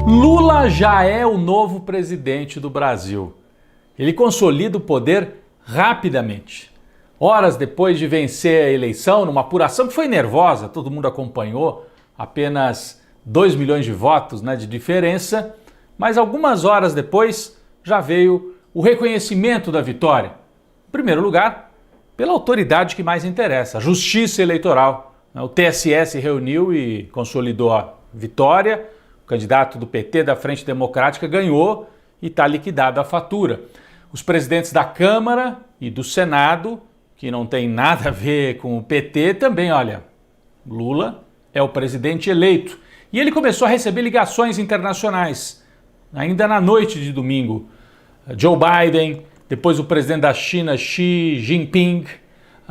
Lula já é o novo presidente do Brasil. Ele consolida o poder rapidamente. Horas depois de vencer a eleição, numa apuração que foi nervosa, todo mundo acompanhou, apenas 2 milhões de votos, de diferença, mas algumas horas depois já veio o reconhecimento da vitória. Em primeiro lugar, pela autoridade que mais interessa, a Justiça Eleitoral. O TSE se reuniu e consolidou a vitória. O candidato do PT, da Frente Democrática, ganhou e está liquidada a fatura. Os presidentes da Câmara e do Senado, que não tem nada a ver com o PT, também, olha, Lula é o presidente eleito. E ele começou a receber ligações internacionais, ainda na noite de domingo. Joe Biden, depois o presidente da China, Xi Jinping,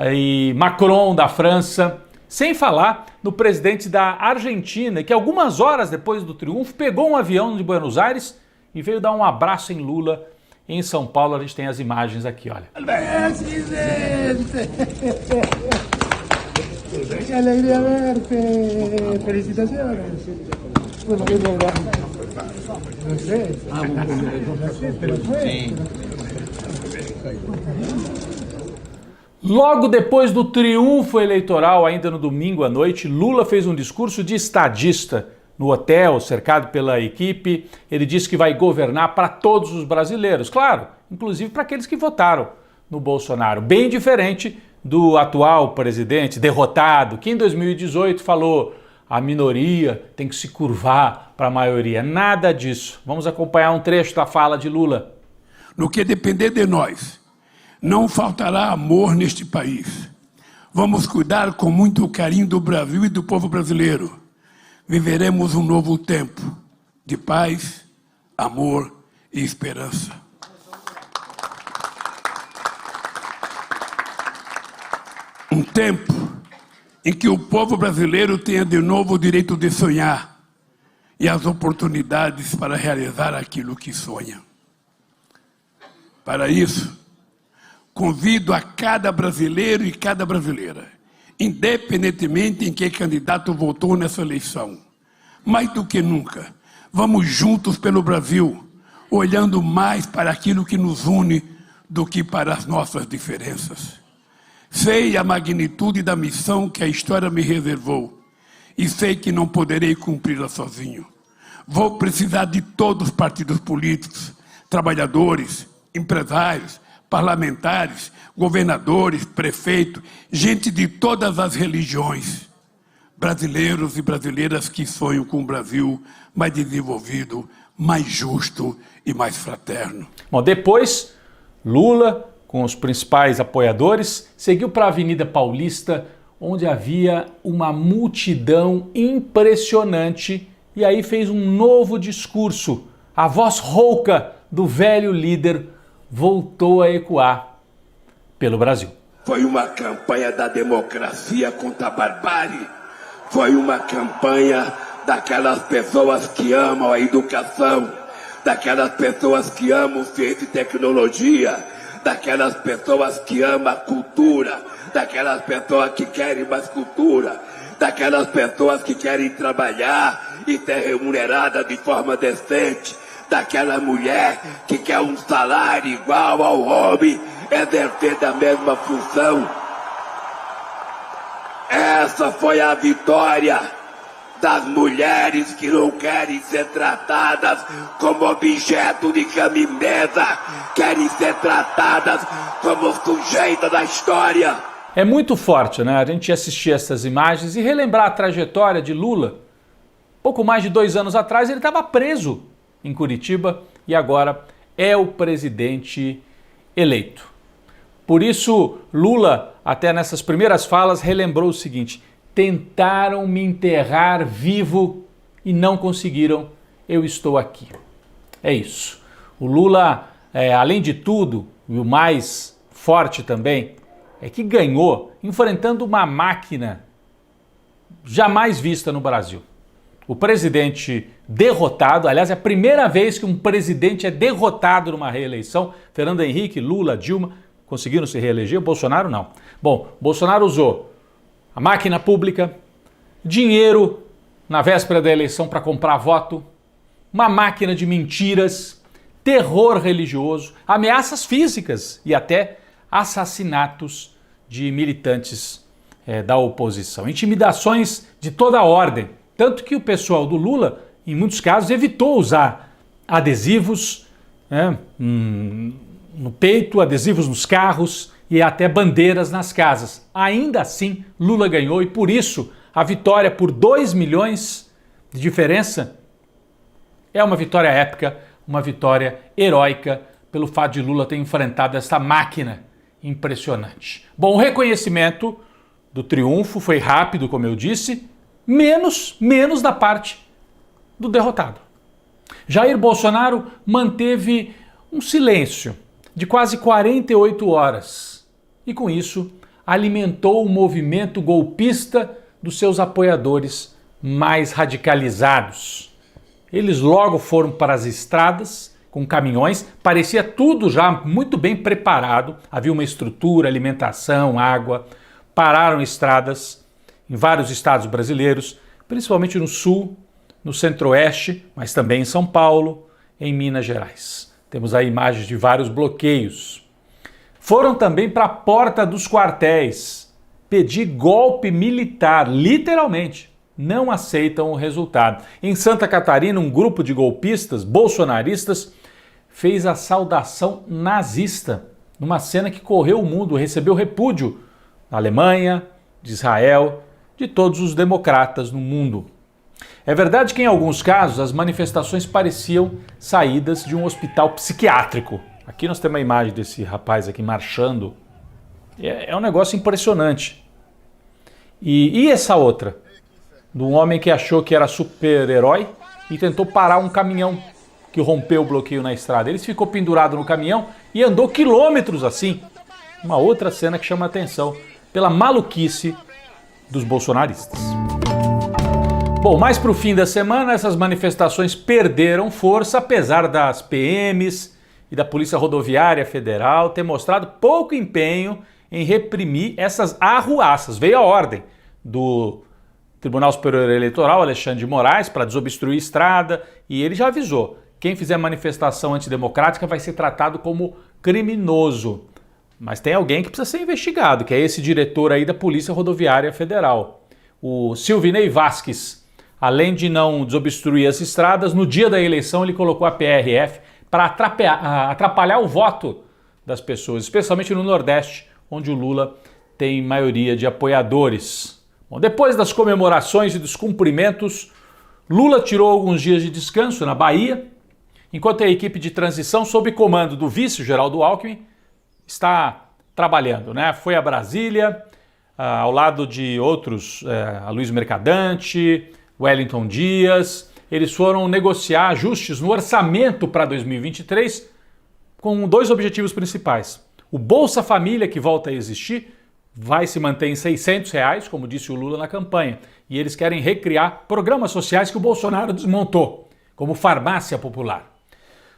e Macron da França, sem falar no presidente da Argentina, que algumas horas depois do triunfo pegou um avião de Buenos Aires e veio dar um abraço em Lula em São Paulo. A gente tem as imagens aqui, olha. Que alegria verte. Felicitações. Não sei. Logo depois do triunfo eleitoral, ainda no domingo à noite, Lula fez um discurso de estadista no hotel, cercado pela equipe. Ele disse que vai governar para todos os brasileiros, claro, inclusive para aqueles que votaram no Bolsonaro. Bem diferente do atual presidente derrotado, que em 2018 falou a minoria tem que se curvar para a maioria. Nada disso. Vamos acompanhar um trecho da fala de Lula. No que depender de nós, não faltará amor neste país. Vamos cuidar com muito carinho do Brasil e do povo brasileiro. Viveremos um novo tempo de paz, amor e esperança. Um tempo em que o povo brasileiro tenha de novo o direito de sonhar e as oportunidades para realizar aquilo que sonha. Para isso, convido a cada brasileiro e cada brasileira, independentemente em que candidato votou nessa eleição, mais do que nunca, vamos juntos pelo Brasil, olhando mais para aquilo que nos une do que para as nossas diferenças. Sei a magnitude da missão que a história me reservou e sei que não poderei cumpri-la sozinho. Vou precisar de todos os partidos políticos, trabalhadores, empresários, parlamentares, governadores, prefeitos, gente de todas as religiões, brasileiros e brasileiras que sonham com um Brasil mais desenvolvido, mais justo e mais fraterno. Bom, depois, Lula, com os principais apoiadores, seguiu para a Avenida Paulista, onde havia uma multidão impressionante, e aí fez um novo discurso. A voz rouca do velho líder voltou a ecoar pelo Brasil. Foi uma campanha da democracia contra a barbárie. Foi uma campanha daquelas pessoas que amam a educação, daquelas pessoas que amam ciência e tecnologia, daquelas pessoas que amam a cultura, daquelas pessoas que querem mais cultura, daquelas pessoas que querem trabalhar e ser remunerada de forma decente, daquela mulher que quer um salário igual ao homem, exercer da mesma função. Essa foi a vitória das mulheres que não querem ser tratadas como objeto de cama e mesa, querem ser tratadas como sujeitas da história. É muito forte, A gente assistir essas imagens e relembrar a trajetória de Lula. Pouco mais de 2 anos atrás ele estava preso em Curitiba e agora é o presidente eleito. Por isso, Lula, até nessas primeiras falas, relembrou o seguinte: tentaram me enterrar vivo e não conseguiram, eu estou aqui. É isso. O Lula, além de tudo, e o mais forte também, é que ganhou enfrentando uma máquina jamais vista no Brasil. O presidente derrotado, aliás, é a primeira vez que um presidente é derrotado numa reeleição. Fernando Henrique, Lula, Dilma conseguiram se reeleger, o Bolsonaro não. Bom, Bolsonaro usou a máquina pública, dinheiro na véspera da eleição para comprar voto, uma máquina de mentiras, terror religioso, ameaças físicas e até assassinatos de militantes da oposição. Intimidações de toda a ordem. Tanto que o pessoal do Lula, em muitos casos, evitou usar adesivos no peito, adesivos nos carros e até bandeiras nas casas. Ainda assim, Lula ganhou e por isso a vitória por 2 milhões de diferença é uma vitória épica, uma vitória heróica pelo fato de Lula ter enfrentado essa máquina impressionante. Bom, o reconhecimento do triunfo foi rápido, como eu disse, menos da parte do derrotado. Jair Bolsonaro manteve um silêncio de quase 48 horas e, com isso, alimentou o movimento golpista dos seus apoiadores mais radicalizados. Eles logo foram para as estradas com caminhões, parecia tudo já muito bem preparado, havia uma estrutura, alimentação, água, pararam estradas em vários estados brasileiros, principalmente no sul, no centro-oeste, mas também em São Paulo, em Minas Gerais. Temos aí imagens de vários bloqueios. Foram também para a porta dos quartéis pedir golpe militar, literalmente. Não aceitam o resultado. Em Santa Catarina, um grupo de golpistas bolsonaristas fez a saudação nazista, numa cena que correu o mundo, recebeu repúdio da Alemanha, de Israel, de todos os democratas no mundo. É verdade que em alguns casos as manifestações pareciam saídas de um hospital psiquiátrico. Aqui nós temos a imagem desse rapaz aqui marchando. É um negócio impressionante. E essa outra? De um homem que achou que era super-herói e tentou parar um caminhão que rompeu o bloqueio na estrada. Ele ficou pendurado no caminhão e andou quilômetros assim. Uma outra cena que chama a atenção pela maluquice dos bolsonaristas. Bom, mais para o fim da semana, essas manifestações perderam força, apesar das PMs e da Polícia Rodoviária Federal ter mostrado pouco empenho em reprimir essas arruaças. Veio a ordem do Tribunal Superior Eleitoral, Alexandre de Moraes, para desobstruir estrada, e ele já avisou, quem fizer manifestação antidemocrática vai ser tratado como criminoso. Mas tem alguém que precisa ser investigado, que é esse diretor aí da Polícia Rodoviária Federal, o Silvinei Vasquez. Além de não desobstruir as estradas, no dia da eleição ele colocou a PRF para atrapalhar o voto das pessoas, especialmente no Nordeste, onde o Lula tem maioria de apoiadores. Bom, depois das comemorações e dos cumprimentos, Lula tirou alguns dias de descanso na Bahia, enquanto a equipe de transição, sob comando do vice Geraldo Alckmin, está trabalhando, né? Foi a Brasília, ao lado de outros, Aloysio Mercadante, Wellington Dias. Eles foram negociar ajustes no orçamento para 2023 com 2 objetivos principais. O Bolsa Família, que volta a existir, vai se manter em R$600, como disse o Lula na campanha. E eles querem recriar programas sociais que o Bolsonaro desmontou, como farmácia popular.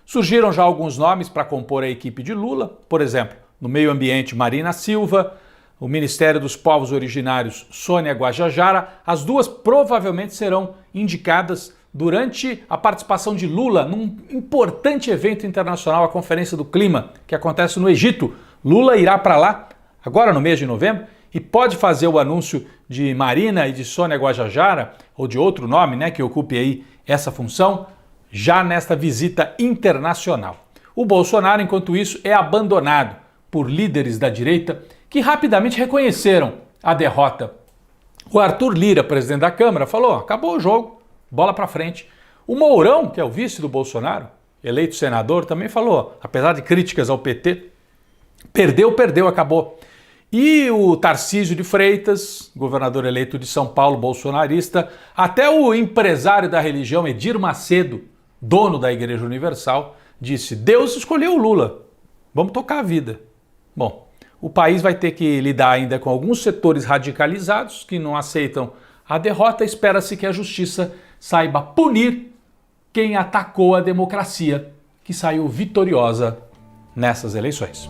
Surgiram já alguns nomes para compor a equipe de Lula, por exemplo, no meio ambiente Marina Silva, o Ministério dos Povos Originários Sônia Guajajara. As duas provavelmente serão indicadas durante a participação de Lula num importante evento internacional, a Conferência do Clima, que acontece no Egito. Lula irá para lá agora no mês de novembro e pode fazer o anúncio de Marina e de Sônia Guajajara, ou de outro nome, né, que ocupe aí essa função, já nesta visita internacional. O Bolsonaro, enquanto isso, é abandonado por líderes da direita que rapidamente reconheceram a derrota. O Arthur Lira, presidente da Câmara, falou: acabou o jogo, bola para frente. O Mourão, que é o vice do Bolsonaro, eleito senador, também falou, apesar de críticas ao PT, perdeu, acabou. E o Tarcísio de Freitas, governador eleito de São Paulo, bolsonarista, até o empresário da religião, Edir Macedo, dono da Igreja Universal, disse: Deus escolheu o Lula, vamos tocar a vida. Bom, o país vai ter que lidar ainda com alguns setores radicalizados que não aceitam a derrota. Espera-se que a justiça saiba punir quem atacou a democracia, que saiu vitoriosa nessas eleições.